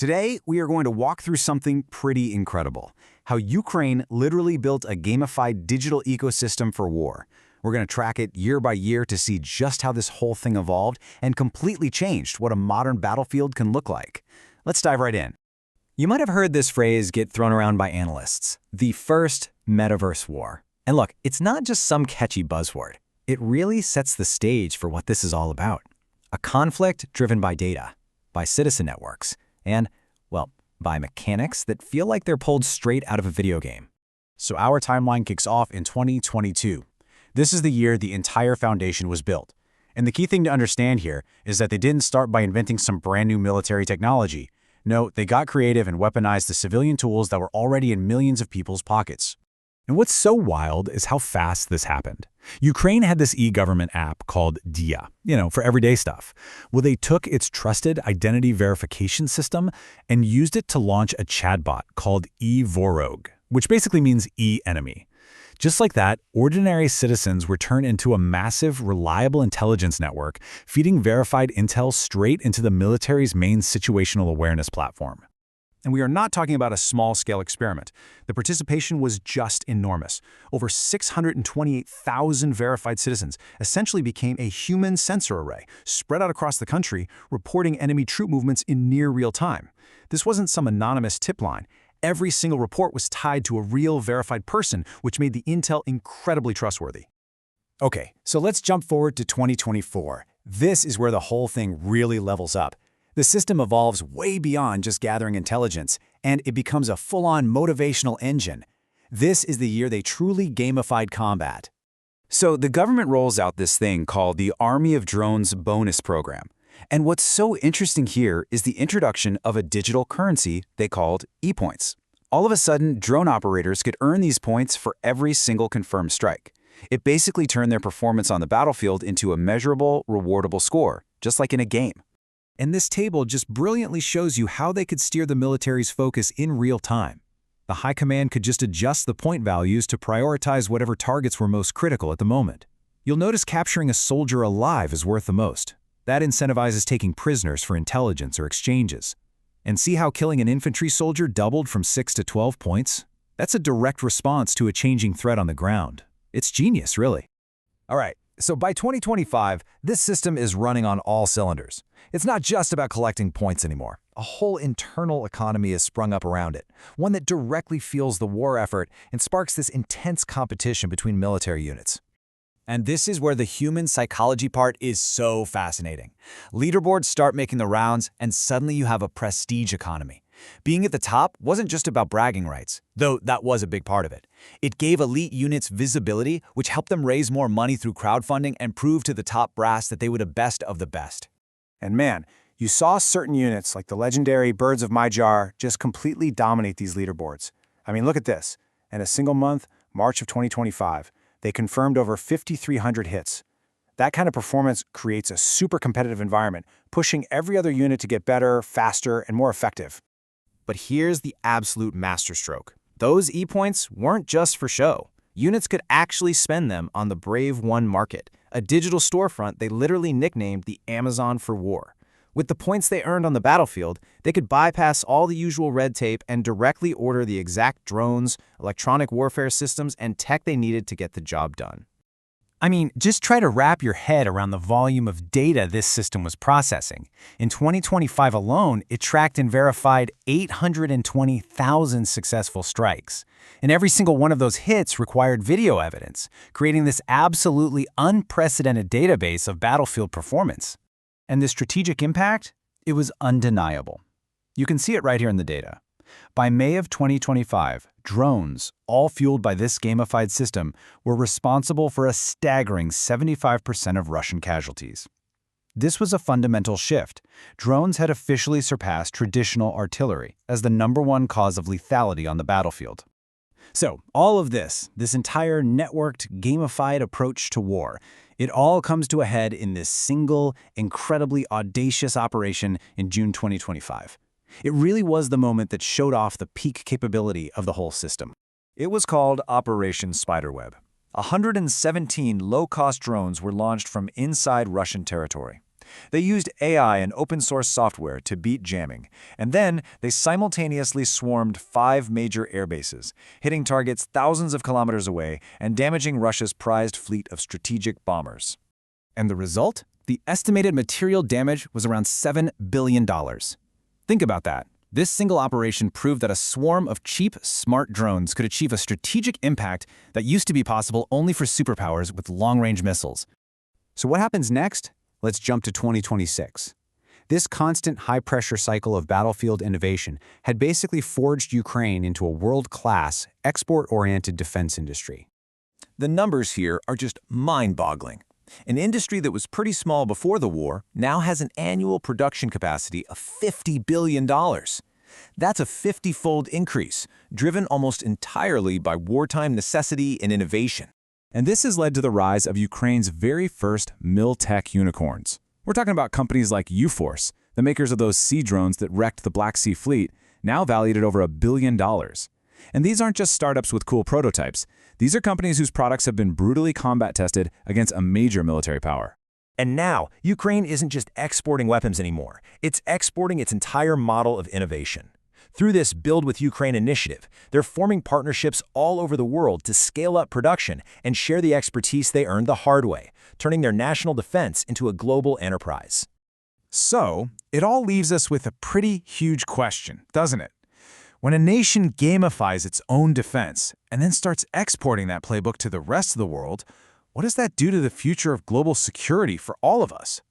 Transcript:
Today, we are going to walk through something pretty incredible. How Ukraine literally built a gamified digital ecosystem for war. We're going to track it year by year to see just how this whole thing evolved and completely changed what a modern battlefield can look like. Let's dive right in. You might have heard this phrase get thrown around by analysts, the first Metaverse War. And look, it's not just some catchy buzzword. It really sets the stage for what this is all about. A conflict driven by data, by citizen networks, and, well, by mechanics that feel like they're pulled straight out of a video game. So our timeline kicks off in 2022. This is the year the entire foundation was built. And the key thing to understand here is that they didn't start by inventing some brand new military technology. No, they got creative and weaponized the civilian tools that were already in millions of people's pockets. And what's so wild is how fast this happened. Ukraine had this e-government app called Diia, for everyday stuff. Well, they took its trusted identity verification system and used it to launch a chatbot called eVorog, which basically means e-enemy. Just like that, ordinary citizens were turned into a massive, reliable intelligence network, feeding verified intel straight into the military's main situational awareness platform. And we are not talking about a small-scale experiment. The participation was just enormous. Over 628,000 verified citizens essentially became a human sensor array, spread out across the country, reporting enemy troop movements in near real time. This wasn't some anonymous tip line. Every single report was tied to a real verified person, which made the intel incredibly trustworthy. Okay, so let's jump forward to 2024. This is where the whole thing really levels up. The system evolves way beyond just gathering intelligence, and it becomes a full-on motivational engine. This is the year they truly gamified combat. So the government rolls out this thing called the Army of Drones bonus program. And what's so interesting here is the introduction of a digital currency they called ePoints. All of a sudden, drone operators could earn these points for every single confirmed strike. It basically turned their performance on the battlefield into a measurable, rewardable score, just like in a game. And this table just brilliantly shows you how they could steer the military's focus in real time. The high command could just adjust the point values to prioritize whatever targets were most critical at the moment. You'll notice capturing a soldier alive is worth the most. That incentivizes taking prisoners for intelligence or exchanges. And see how killing an infantry soldier doubled from 6 to 12 points? That's a direct response to a changing threat on the ground. It's genius, really. All right. So by 2025, this system is running on all cylinders. It's not just about collecting points anymore. A whole internal economy has sprung up around it, one that directly fuels the war effort and sparks this intense competition between military units. And this is where the human psychology part is so fascinating. Leaderboards start making the rounds, and suddenly you have a prestige economy. Being at the top wasn't just about bragging rights, though that was a big part of it. It gave elite units visibility, which helped them raise more money through crowdfunding and prove to the top brass that they were the best of the best. And man, you saw certain units like the legendary Birds of Myjar just completely dominate these leaderboards. I mean, look at this. In a single month, March of 2025, they confirmed over 5,300 hits. That kind of performance creates a super competitive environment, pushing every other unit to get better, faster, and more effective. But here's the absolute masterstroke. Those ePoints weren't just for show. Units could actually spend them on the Brave One market, a digital storefront they literally nicknamed the Amazon for War. With the points they earned on the battlefield, they could bypass all the usual red tape and directly order the exact drones, electronic warfare systems, and tech they needed to get the job done. I mean, just try to wrap your head around the volume of data this system was processing. In 2025 alone, it tracked and verified 820,000 successful strikes. And every single one of those hits required video evidence, creating this absolutely unprecedented database of battlefield performance. And the strategic impact? It was undeniable. You can see it right here in the data. By May of 2025, drones, all fueled by this gamified system, were responsible for a staggering 75% of Russian casualties. This was a fundamental shift. Drones had officially surpassed traditional artillery as the #1 cause of lethality on the battlefield. So, all of this entire networked, gamified approach to war, it all comes to a head in this single, incredibly audacious operation in June 2025. It really was the moment that showed off the peak capability of the whole system. It was called Operation Spiderweb. 117 low-cost drones were launched from inside Russian territory. They used AI and open-source software to beat jamming, and then they simultaneously swarmed 5 major airbases, hitting targets thousands of kilometers away and damaging Russia's prized fleet of strategic bombers. And the result? The estimated material damage was around $7 billion. Think about that. This single operation proved that a swarm of cheap, smart drones could achieve a strategic impact that used to be possible only for superpowers with long-range missiles. So what happens next? Let's jump to 2026. This constant high-pressure cycle of battlefield innovation had basically forged Ukraine into a world-class, export-oriented defense industry. The numbers here are just mind-boggling. An industry that was pretty small before the war now has an annual production capacity of $50 billion. That's a 50-fold increase, driven almost entirely by wartime necessity and innovation. And this has led to the rise of Ukraine's very first mil-tech unicorns. We're talking about companies like UForce, the makers of those sea drones that wrecked the Black Sea Fleet, now valued at over $1 billion. And these aren't just startups with cool prototypes. These are companies whose products have been brutally combat tested against a major military power. And now, Ukraine isn't just exporting weapons anymore. It's exporting its entire model of innovation. Through this Build with Ukraine initiative, they're forming partnerships all over the world to scale up production and share the expertise they earned the hard way, turning their national defense into a global enterprise. So, it all leaves us with a pretty huge question, doesn't it? When a nation gamifies its own defense and then starts exporting that playbook to the rest of the world, what does that do to the future of global security for all of us?